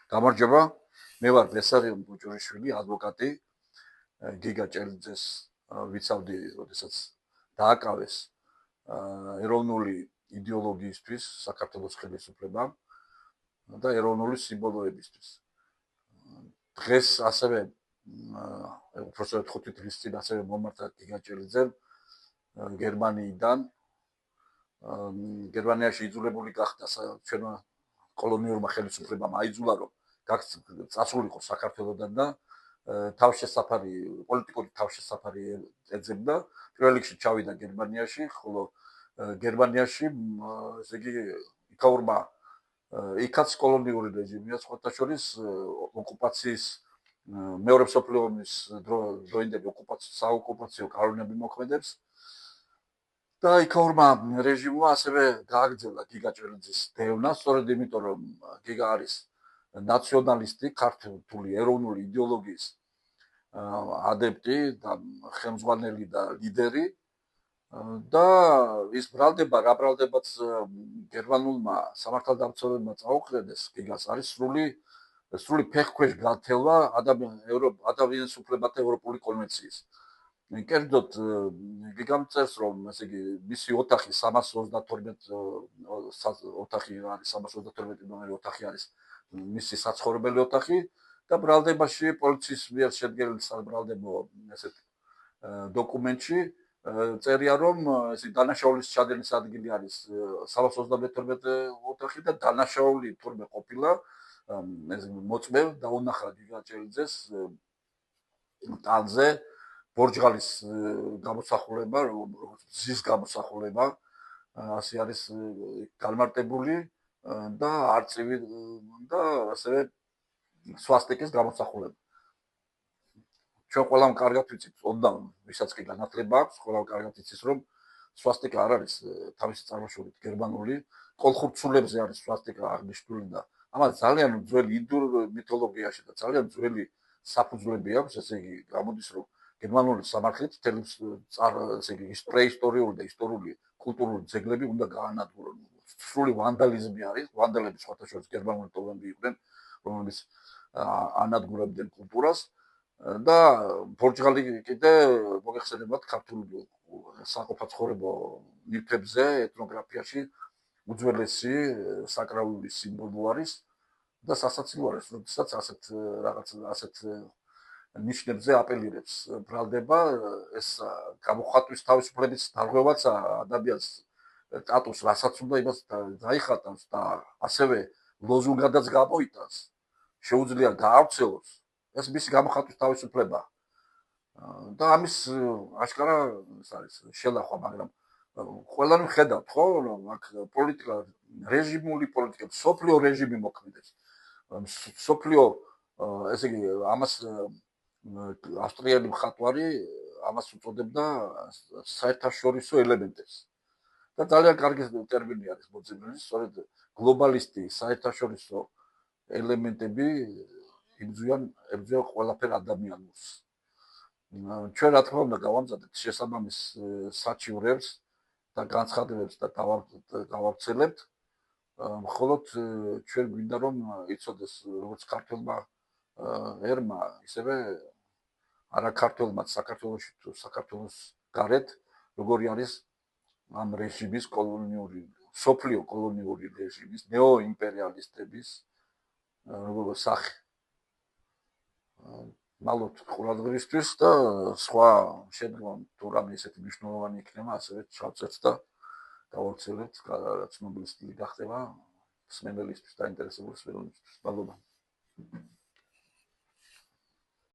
გამარჯობა, მე ვარ ბესარიონ ბუჭურიშვილი, ადვოკატი. გიგა ჭელიძეს ვიცავდი, როდესაც დააკავეს ეროვნული იდეოლოგიისთვის საქართველოს ხელისუფლებამ და ეროვნული სიმბოლოებისთვის. დღეს ასევე უпростоოდ 5 დღის წინ ასევე მომართა გიგა ჭელიძემ გერმანიიდან გერმანიაში იძულებული გახდა ჩვენმა კოლონიურმა ხელისუფლებამ აიძულა რომ წასულიყო საქართველოდან და თავშესაფარი პოლიტიკური თავშესაფარი ეძებდა პირველ რიგში ჩავიდა გერმანიაში ხოლო გერმანიაში ესე იგი იქაურმა იქაც კოლონიური რეჟიმია სხვათა შორის ოკუპაციის მეორე მსოფლიო ომის დროინდელი საოკუპაციო კანონები მოქმედებს და იქაურმა რეჟიმმა ასევე გააგრძელა გიგა ჭელიძის დევნა სწორედ იმიტომ რომ გიგა არის ნაციონალისტი, ქართული ეროვნული იდეოლოგიის ადეპტი და ხელმძღვანელი და ლიდერი და ის ბრალდება, რა ბრალდებაც გერმანულმა სამართალდამცველებმა წაუყენეს გიგას არის სრული ფეხქვეშ გათელა ადამიანის უფლებათა ევროპული კონვენციის. კერძოდ გიგამ წერს რომ ესე იგი მისი ოთახი 332 ოთახი არის 332 ნომერი ოთახი არის მისი საცხოვრებელი ოთახი და ბრალდებაში პოლიციის მიერ შედგენილ საბრალდებო ესეთ დოკუმენტში წერია რომ ესე დანაშაულის ჩადენის ადგილი არის 332 ოთახი და დანაშაული თურმე ყოფილა ეს მოწმევ და უნახა გიგა ჭელიძეს ტალზე ბორჯღალის გამოსახულება როგორც ზის გამოსახულება ასე არის განმარტებული და არწივი და ასევე სვასტიკის გამოსახულება. ჩვენ ყველამ კარგად ვიცით, ოდნავ ვისაც კი განათლება აქვს, ყველამ კარგად იცის, რომ სვასტიკა არ არის თავისი წარმოშობით გერმანული, კოლხურცულებზე არის სვასტიკა აღნიშნული და ამას ძალიან ძველი ინდურ მითოლოგიაში და ძალიან ძველი საფუძვლები აქვს, ესე იგი გამოდის, რომ გერმანული სამართლით ესე იგი პრეისტორიული და ისტორიული კულტურული ძეგლები უნდა გაანადგურონ. სრული ვანდალიზმი არის, ვანდალები სხვათა შორის გერმანული ტომები იყვნენ, რომლებიც ანადგურებდნენ კულტურას და ბორჯღალი კიდე მოგეხსენებათ ქართულ საყოფაცხოვრებო ნივთებზე, ეთნოგრაფიაში უძველესი საკრალური სიმბოლო არის და სასაცილო არის, როდესაც ასეთ ნიშნებზე აპელირებს ბრალდება ეს გამოხატვის თავისუფლების დარღვევაც ადამიანს სტატუს რასაც უნდა იმას დაიხატავს და ასევე ლოზუნგადაც გამოიტანს შეუძლია გაავრცელოს ეს მისი გამოხატვის თავისუფლება და ამის აშკარა ეს არის შელახვა მაგრამ ყველანი ხედავთ ხო რომ აქ პოლიტიკა რეჟიმული პოლიტიკა სოფლიო რეჟიმი მოქმედებს სოფლიო ესე იგი ამას ავსტრიელი მხატვარი ამას უწოდებდა საერთაშორისო ელემენტებს და ძალიან კარგი ტერმინი არის მოძებნილი, სწორედ გლობალისტი საერთაშორისო ელემენტები იბრძვიან ყველაფერ ადამიანურს. ჩვენ რა თქმა უნდა გავამზადეთ შესაბამის საჩივრებს და განცხადებებს და გავავრცელებთ, მხოლოდ ჩვენ გვინდა რომ იცოდეს როგორც ქართველმა ერმა, ისევე არაქართველმაც საქართველოში თუ საქართველოს გარეთ როგორი არის ამ რეჟიმის კოლონიური, სოფლიო კოლონიური რეჟიმის, ნეოიმპერიალისტების როგორ სახე. მალოთ ყურადღებისთვის და სხვა შემდგომ თუ რამე ისეთი მნიშვნელოვანი იქნება, ასევე ჩავწერთ და გავავრცელებთ, რაც ცნობილი სტილი გახდება მსმენელისთვის და ინტერესებულ მსმენელისთვის. მადლობა.